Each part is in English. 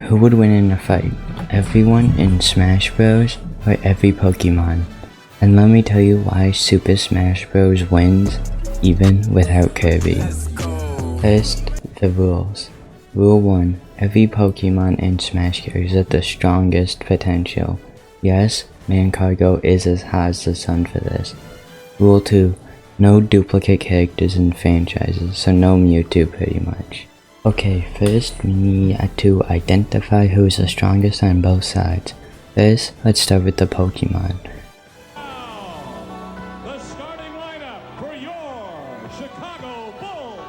Who would win in a fight? Everyone in Smash Bros. Or every Pokemon? And let me tell you why Super Smash Bros. Wins even without Kirby. First, the rules. Rule 1. Every Pokemon in Smash carries at the strongest potential. Yes, Mancargo has the sun for this. Rule 2. No duplicate characters in franchises, so no Mewtwo pretty much. Okay, first we need to identify who's the strongest on both sides. First, let's start with the Pokemon. Now, the starting lineup for your Chicago Bulls.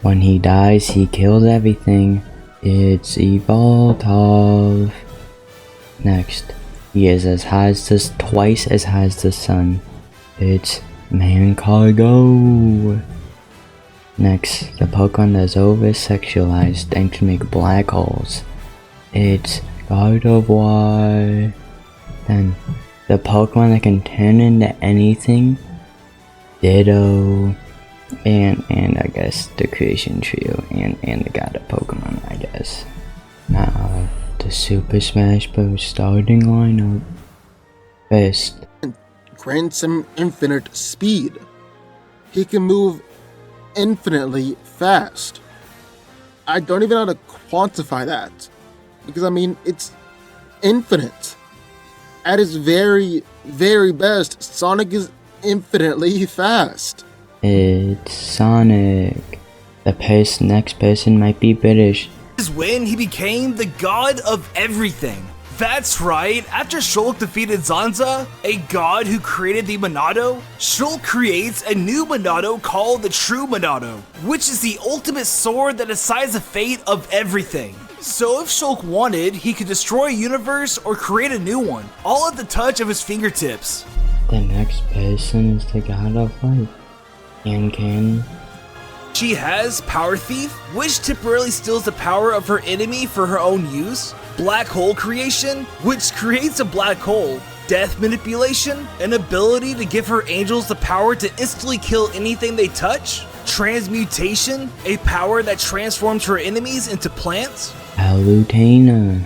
When he dies, he kills everything. It's Evolve. Next, he is twice as high as the sun. It's Mancargo. Next, the Pokemon that's over-sexualized and can make black holes. It's Gardevoir. Then, the Pokemon that can turn into anything. Ditto. And I guess the Creation Trio and the God of Pokemon, I guess. Now, the Super Smash Bros. Starting lineup. First, grants him infinite speed. He can move infinitely fast. I don't even know how to quantify that, because I mean, it's infinite. At his very, very best, Sonic is infinitely fast. it's Sonic. The next person might be British. His win, he became the god of everything. That's right, after Shulk defeated Zanza, a god who created the Monado, Shulk creates a new Monado called the True Monado, which is the ultimate sword that decides the fate of everything. So if Shulk wanted, he could destroy a universe or create a new one, all at the touch of his fingertips. The next person is the God of Light. Can. She has Power Thief, which temporarily steals the power of her enemy for her own use. Black Hole Creation, which creates a black hole. Death Manipulation, an ability to give her angels the power to instantly kill anything they touch. Transmutation, a power that transforms her enemies into plants. Palutena.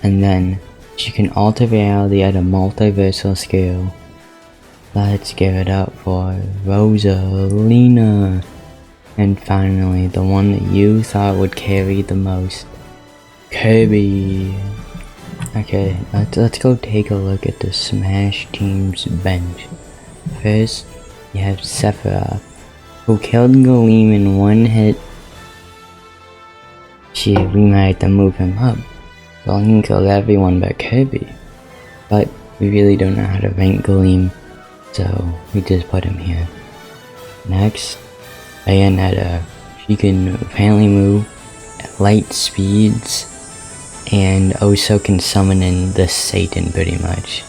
And then, she can alter reality at a multiversal scale. Let's give it up for Rosalina. And finally, the one that you thought would carry the most, Kirby. Okay, let's go take a look at the Smash team's bench. First, you have Sephiroth, who killed Galeem in one hit. Shit, we might have to move him up. Galeem killed everyone but Kirby. But we really don't know how to rank Galeem, so we just put him here. Next, Bayonetta. She can apparently move at light speeds and also can summon in the Satan pretty much.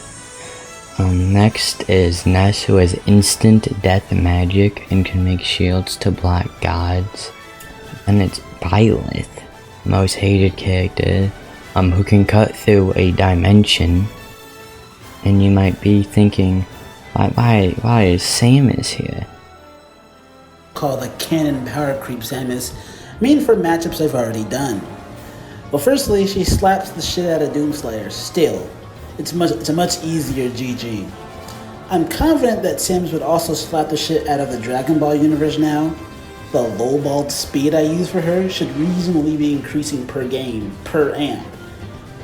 Next is Ness, who has instant death magic and can make shields to black gods. And it's Byleth, most hated character, who can cut through a dimension. And you might be thinking, why is Samus here? Called the Cannon Power Creep Samus, mean for matchups I've already done. Well, firstly, she slaps the shit out of Doomslayer. Still, it's a much easier GG. I'm confident that Samus would also slap the shit out of the Dragon Ball universe now. The lowballed speed I use for her should reasonably be increasing per game, per amp.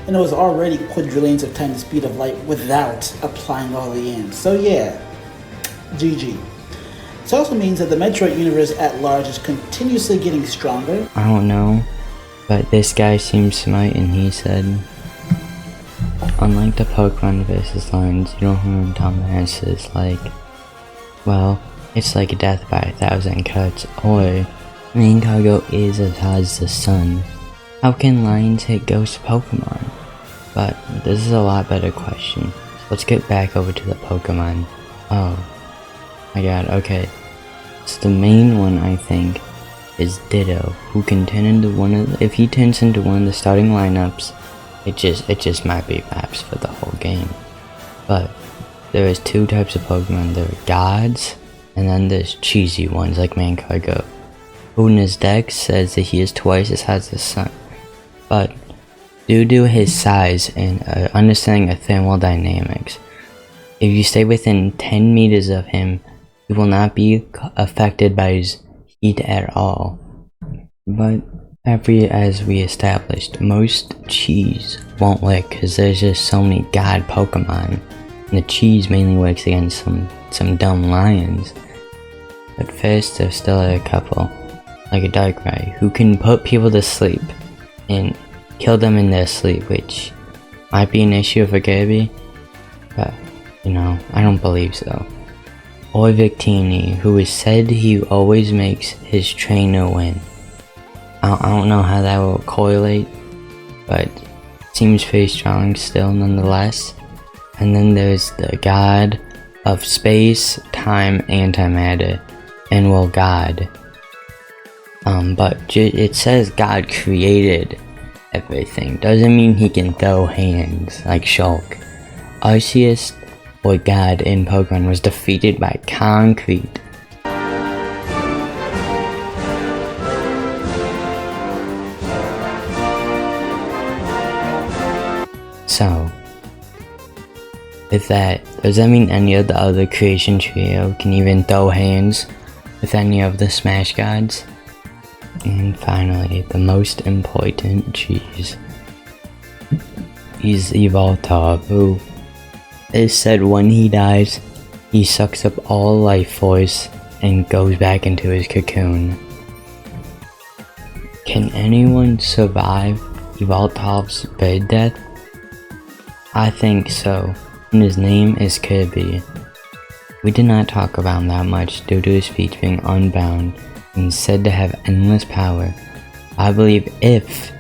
And it was already quadrillions of times the speed of light without applying all the amps. So yeah, GG. This also means that the Metroid universe at large is continuously getting stronger. I don't know, but this guy seems smart and he said, unlike the Pokemon vs. lines, you don't hear dumbasses like, well, it's like death by 1,000 cuts, or Mancargo is as high as the sun. How can lions hit ghost Pokemon? But this is a lot better question. So let's get back over to the Pokemon. Oh my god, okay. So the main one, I think, is Ditto, who can turn into if he turns into one of the starting lineups, it just might be maps for the whole game. But there is two types of Pokemon. There are gods, and then there's cheesy ones like Mancargo, who in his deck says that he is twice as high as the sun. but due to his size and understanding of thermodynamics, if you stay within 10 meters of him, you will not be affected by his heat at all. But as we established, most cheese won't work because there's just so many god Pokemon, and the cheese mainly works against some dumb lions. But first, there's still a couple, like a Darkrai, who can put people to sleep and kill them in their sleep, which might be an issue for Kirby, but you know, I don't believe so. Or Victini, who is said he always makes his trainer win. I don't know how that will correlate, but seems pretty strong still nonetheless. And then there's the god of space, time, antimatter, and well, God. But it says God created everything. Doesn't mean he can throw hands like Shulk. Arceus, or God in Pokemon, was defeated by concrete. So, with that, does that mean any of the other creation trio can even throw hands with any of the Smash gods? And finally, the most important cheese is Evoltov, who is said when he dies, he sucks up all life force and goes back into his cocoon. Can anyone survive Evoltov's bird death? I think so, and his name is Kirby. We did not talk about him that much due to his feet being unbound and said to have endless power. I believe if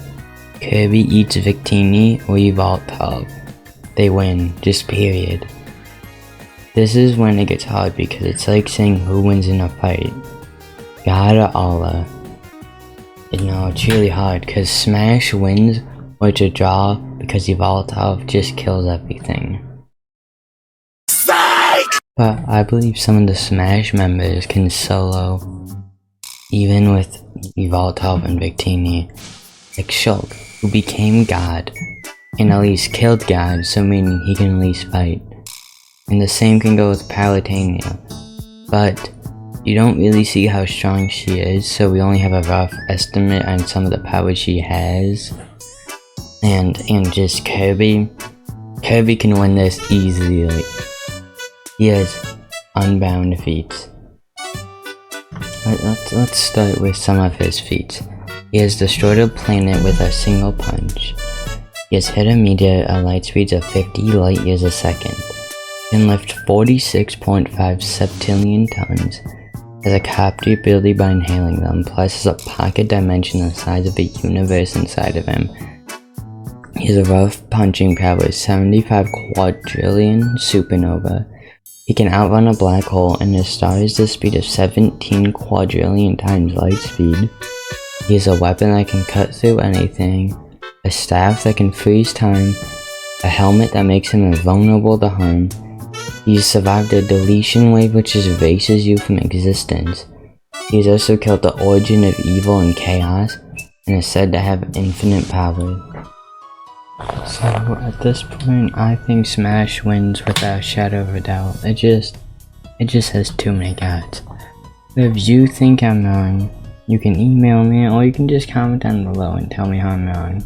Kirby eats Victini or Evoltov, they win, just period. This is when it gets hard because it's like saying who wins in a fight, God or Allah. You know, it's really hard because Smash wins or it's a draw because Evoltov just kills everything. But I believe some of the Smash members can solo, even with Evoltov and Victini. Like Shulk, who became God, and at least killed God, so meaning he can at least fight. And the same can go with Palutena. But you don't really see how strong she is, so we only have a rough estimate on some of the power she has. And just Kirby. Kirby can win this easily. He has unbound feats. Let's start with some of his feats. He has destroyed a planet with a single punch. He has hit a meteor at light speeds of 50 light years a second. Can lift 46.5 septillion tons. Has a copy ability by inhaling them, plus has a pocket dimension the size of a universe inside of him. He has a rough punching power of 75 quadrillion supernova. He can outrun a black hole, and his star is the speed of 17 quadrillion times light speed. He has a weapon that can cut through anything, a staff that can freeze time, a helmet that makes him invulnerable to harm. He's survived a deletion wave which erases you from existence. He has also killed the origin of evil and chaos, and is said to have infinite power. So at this point, I think Smash wins without a shadow of a doubt. It just has too many gods. If you think I'm wrong, you can email me or you can just comment down below and tell me how I'm wrong.